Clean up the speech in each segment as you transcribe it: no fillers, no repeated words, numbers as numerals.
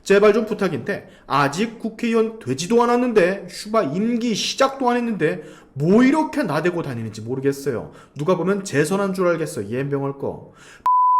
제발 좀 부탁인데 아직 국회의원 되지도 않았는데 슈바 임기 시작도 안 했는데 뭐 이렇게 나대고 다니는지 모르겠어요. 누가 보면 재선한 줄 알겠어. 예명할 거.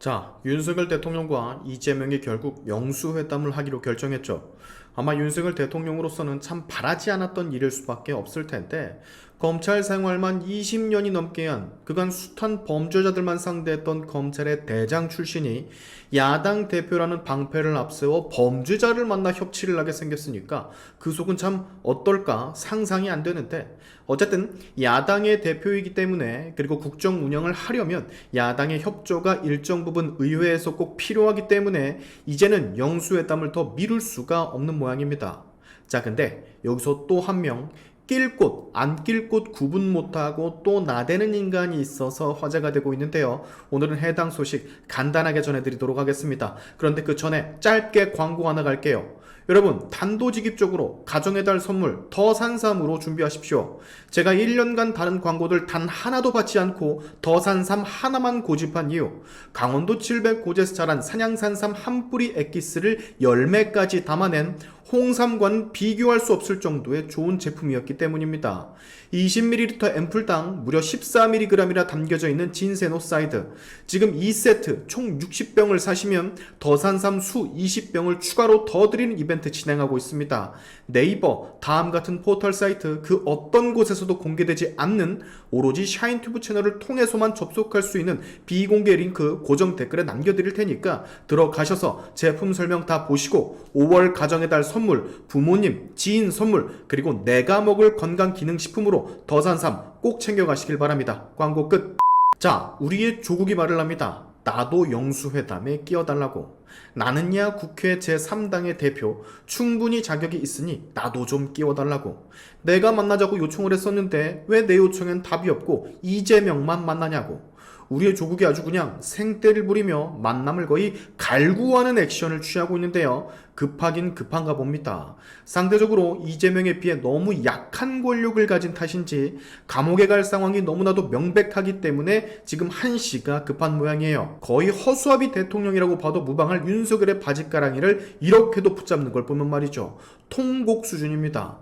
자, 윤석열 대통령과 이재명이 결국 영수회담을 하기로 결정했죠. 아마 윤석열 대통령으로서는 참 바라지 않았던 일일 수밖에 없을 텐데 검찰 생활만 20년이 넘게 한 그간 숱한 범죄자들만 상대했던 검찰의 대장 출신이 야당 대표라는 방패를 앞세워 범죄자를 만나 협치를 하게 생겼으니까 그 속은 참 어떨까 상상이 안 되는데 어쨌든 야당의 대표이기 때문에 그리고 국정 운영을 하려면 야당의 협조가 일정 부분 의회에서 꼭 필요하기 때문에 이제는 영수회담을 더 미룰 수가 없는 모양입니다. 자, 근데 여기서 또 한 명 낄 곳, 안 낄 곳 구분 못하고 또 나대는 인간이 있어서 화제가 되고 있는데요. 오늘은 해당 소식 간단하게 전해드리도록 하겠습니다. 그런데 그 전에 짧게 광고 하나 갈게요. 여러분, 단도직입적으로 가정의 달 선물 더 산삼으로 준비하십시오. 제가 1년간 다른 광고들 단 하나도 받지 않고 더 산삼 하나만 고집한 이유, 강원도 700고지에서 자란 산양산삼 한 뿌리 엑기스를 열매까지 담아낸 홍삼과는 비교할 수 없을 정도의 좋은 제품이었기 때문입니다. 20ml 앰플당 무려 14mg이나 담겨져 있는 진세노사이드, 지금 2세트 총 60병을 사시면 더산삼 수 20병을 추가로 더 드리는 이벤트 진행하고 있습니다. 네이버, 다음 같은 포털 사이트 그 어떤 곳에서도 공개되지 않는 오로지 샤인튜브 채널을 통해서만 접속할 수 있는 비공개 링크 고정 댓글에 남겨드릴 테니까 들어가셔서 제품 설명 다 보시고 5월 가정의 달 선물, 부모님, 지인 선물, 그리고 내가 먹을 건강기능식품으로 더산삼 꼭 챙겨가시길 바랍니다. 광고 끝. 자, 우리의 조국이 말을 합니다. 나도 영수회담에 끼어달라고. 나는야 국회 제3당의 대표, 충분히 자격이 있으니 나도 좀 끼워달라고. 내가 만나자고 요청을 했었는데 왜 내 요청엔 답이 없고 이재명만 만나냐고. 우리의 조국이 아주 그냥 생떼를 부리며 만남을 거의 갈구하는 액션을 취하고 있는데요. 급하긴 급한가 봅니다. 상대적으로 이재명에 비해 너무 약한 권력을 가진 탓인지 감옥에 갈 상황이 너무나도 명백하기 때문에 지금 한시가 급한 모양이에요. 거의 허수아비 대통령이라고 봐도 무방할 윤석열의 바짓가랑이를 이렇게도 붙잡는 걸 보면 말이죠. 통곡 수준입니다.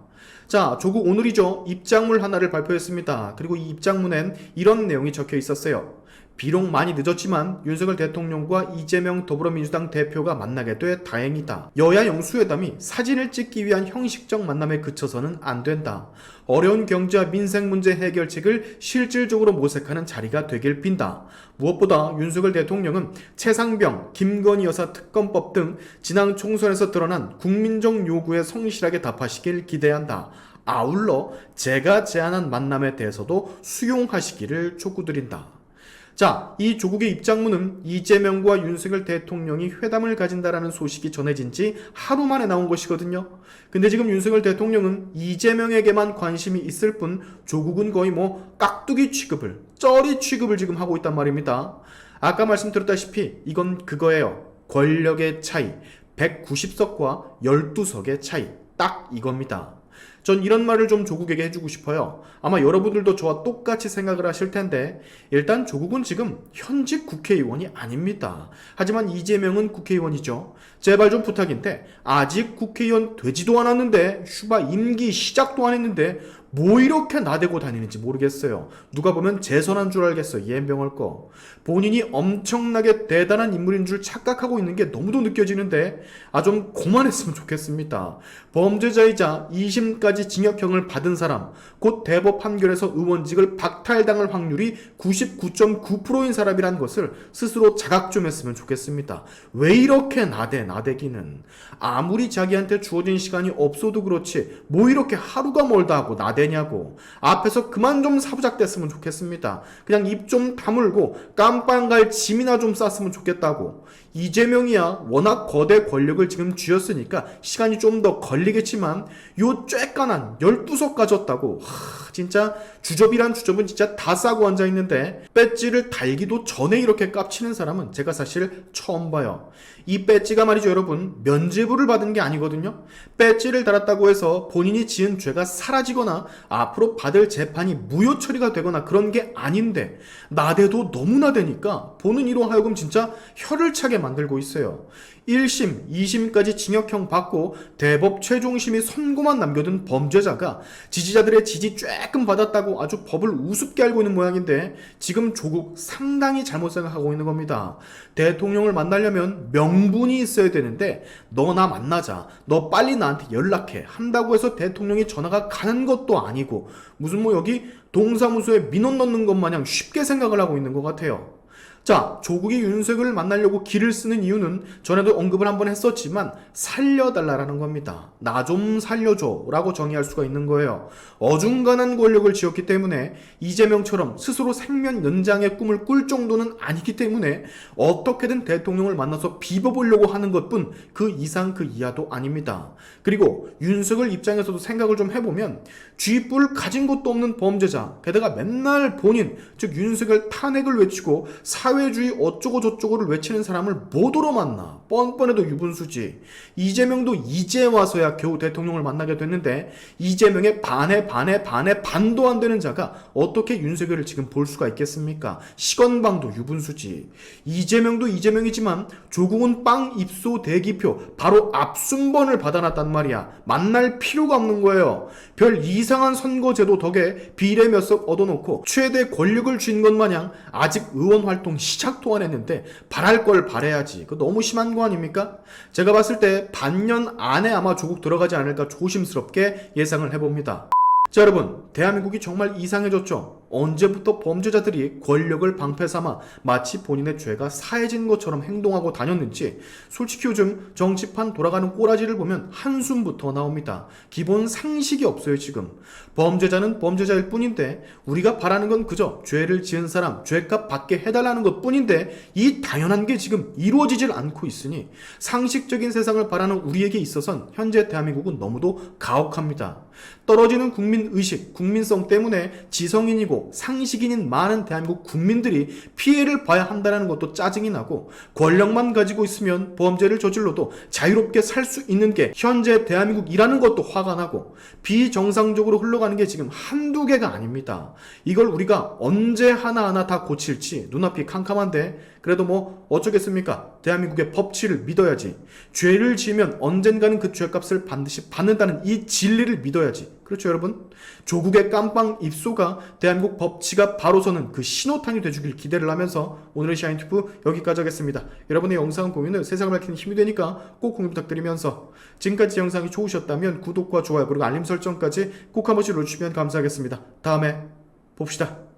자, 조국 오늘이죠. 입장문 하나를 발표했습니다. 그리고 이 입장문엔 이런 내용이 적혀 있었어요. 비록 많이 늦었지만 윤석열 대통령과 이재명 더불어민주당 대표가 만나게 돼 다행이다. 여야 영수회담이 사진을 찍기 위한 형식적 만남에 그쳐서는 안 된다. 어려운 경제와 민생 문제 해결책을 실질적으로 모색하는 자리가 되길 빈다. 무엇보다 윤석열 대통령은 최상병, 김건희 여사 특검법 등 지난 총선에서 드러난 국민적 요구에 성실하게 답하시길 기대한다. 아울러 제가 제안한 만남에 대해서도 수용하시기를 촉구드린다. 자, 이 조국의 입장문은 이재명과 윤석열 대통령이 회담을 가진다라는 소식이 전해진 지 하루 만에 나온 것이거든요. 근데 지금 윤석열 대통령은 이재명에게만 관심이 있을 뿐 조국은 거의 깍두기 취급을, 쩌리 취급을 지금 하고 있단 말입니다. 아까 말씀드렸다시피 이건 그거예요. 권력의 차이, 190석과 12석의 차이, 딱 이겁니다. 전 이런 말을 좀 조국에게 해주고 싶어요. 아마 여러분들도 저와 똑같이 생각을 하실 텐데 일단 조국은 지금 현직 국회의원이 아닙니다. 하지만 이재명은 국회의원이죠. 제발 좀 부탁인데 아직 국회의원 되지도 않았는데 슈바 임기 시작도 안 했는데 뭐 이렇게 나대고 다니는지 모르겠어요. 누가 보면 재선한 줄 알겠어. 예명할 거. 본인이 엄청나게 대단한 인물인 줄 착각하고 있는 게 너무도 느껴지는데 좀 그만했으면 좋겠습니다. 범죄자이자 2심까지 징역형을 받은 사람, 곧 대법 판결에서 의원직을 박탈당할 확률이 99.9%인 사람이란 것을 스스로 자각 좀 했으면 좋겠습니다. 왜 이렇게 나대기는. 아무리 자기한테 주어진 시간이 없어도 그렇지 뭐 이렇게 하루가 멀다 하고 나대냐고. 앞에서 그만 좀 사부작됐으면 좋겠습니다. 그냥 입 좀 다물고 깜빵갈 짐이나 좀 쌌으면 좋겠다고. 이재명이야 워낙 거대 권력을 지금 쥐었으니까 시간이 좀 더 걸리겠지만 요 쬐깐한 12석 가졌다고. 진짜 주접이란 주접은 진짜 다 싸고 앉아있는데 배지를 달기도 전에 이렇게 깝치는 사람은 제가 사실 처음 봐요. 이 배지가 말이죠 여러분, 면죄부를 받은 게 아니거든요. 배지를 달았다고 해서 본인이 지은 죄가 사라지거나 앞으로 받을 재판이 무효 처리가 되거나 그런 게 아닌데 나대도 너무 나대니까 보는 이로 하여금 진짜 혀를 차게 만들고 있어요. 1심, 2심까지 징역형 받고 대법 최종심이 선고만 남겨둔 범죄자가 지지자들의 지지 쬐끔 받았다고 아주 법을 우습게 알고 있는 모양인데 지금 조국 상당히 잘못 생각하고 있는 겁니다. 대통령을 만나려면 명분이 있어야 되는데 너 나 만나자, 너 빨리 나한테 연락해 한다고 해서 대통령이 전화가 가는 것도 아니고 무슨 뭐 여기 동사무소에 민원 넣는 것 마냥 쉽게 생각을 하고 있는 것 같아요. 자, 조국이 윤석열을 만나려고 길을 쓰는 이유는 전에도 언급을 한번 했었지만 살려달라라는 겁니다. 나 좀 살려줘 라고 정의할 수가 있는 거예요. 어중간한 권력을 쥐었기 때문에 이재명처럼 스스로 생명 연장의 꿈을 꿀 정도는 아니기 때문에 어떻게든 대통령을 만나서 비벼보려고 하는 것뿐 그 이상 그 이하도 아닙니다. 그리고 윤석열 입장에서도 생각을 좀 해보면 쥐뿔 가진 것도 없는 범죄자, 게다가 맨날 본인 즉 윤석열 탄핵을 외치고 사회주의 어쩌고 저쩌고를 외치는 사람을 뭐더러 만나. 뻔뻔해도 유분수지. 이재명도 이제 와서야 겨우 대통령을 만나게 됐는데 이재명의 반에 반도 안 되는 자가 어떻게 윤석열을 지금 볼 수가 있겠습니까? 시건방도 유분수지. 이재명도 이재명이지만 조국은 빵 입소 대기표 바로 앞순번을 받아놨단 말이야. 만날 필요가 없는 거예요. 별 이상한 선거제도 덕에 비례 몇 석 얻어놓고 최대 권력을 쥔 것 마냥 아직 의원 활동 시작도 안 했는데 바랄 걸 바라야지. 그거 너무 심한 거 아닙니까? 제가 봤을 때 반년 안에 아마 조국 들어가지 않을까 조심스럽게 예상을 해봅니다. 자, 여러분, 대한민국이 정말 이상해졌죠? 언제부터 범죄자들이 권력을 방패 삼아 마치 본인의 죄가 사해진 것처럼 행동하고 다녔는지 솔직히 요즘 정치판 돌아가는 꼬라지를 보면 한숨부터 나옵니다. 기본 상식이 없어요. 지금 범죄자는 범죄자일 뿐인데 우리가 바라는 건 그저 죄를 지은 사람 죄값 받게 해달라는 것 뿐인데 이 당연한 게 지금 이루어지질 않고 있으니 상식적인 세상을 바라는 우리에게 있어선 현재 대한민국은 너무도 가혹합니다. 떨어지는 국민의식, 국민성 때문에 지성인이고 상식인인 많은 대한민국 국민들이 피해를 봐야 한다는 것도 짜증이 나고 권력만 가지고 있으면 범죄를 저질러도 자유롭게 살 수 있는 게 현재 대한민국이라는 것도 화가 나고 비정상적으로 흘러가는 게 지금 한두 개가 아닙니다. 이걸 우리가 언제 하나하나 다 고칠지 눈앞이 캄캄한데 그래도 뭐 어쩌겠습니까? 대한민국의 법치를 믿어야지. 죄를 지으면 언젠가는 그 죄값을 반드시 받는다는 이 진리를 믿어야지. 그렇죠, 여러분? 조국의 깜빵 입소가 대한민국 법치가 바로 서는 그 신호탄이 되주길 기대를 하면서 오늘의 샤인튜브 여기까지 하겠습니다. 여러분의 영상 공유는 세상을 밝히는 힘이 되니까 꼭 공유 부탁드리면서 지금까지 영상이 좋으셨다면 구독과 좋아요 그리고 알림 설정까지 꼭 한 번씩 눌러주시면 감사하겠습니다. 다음에 봅시다.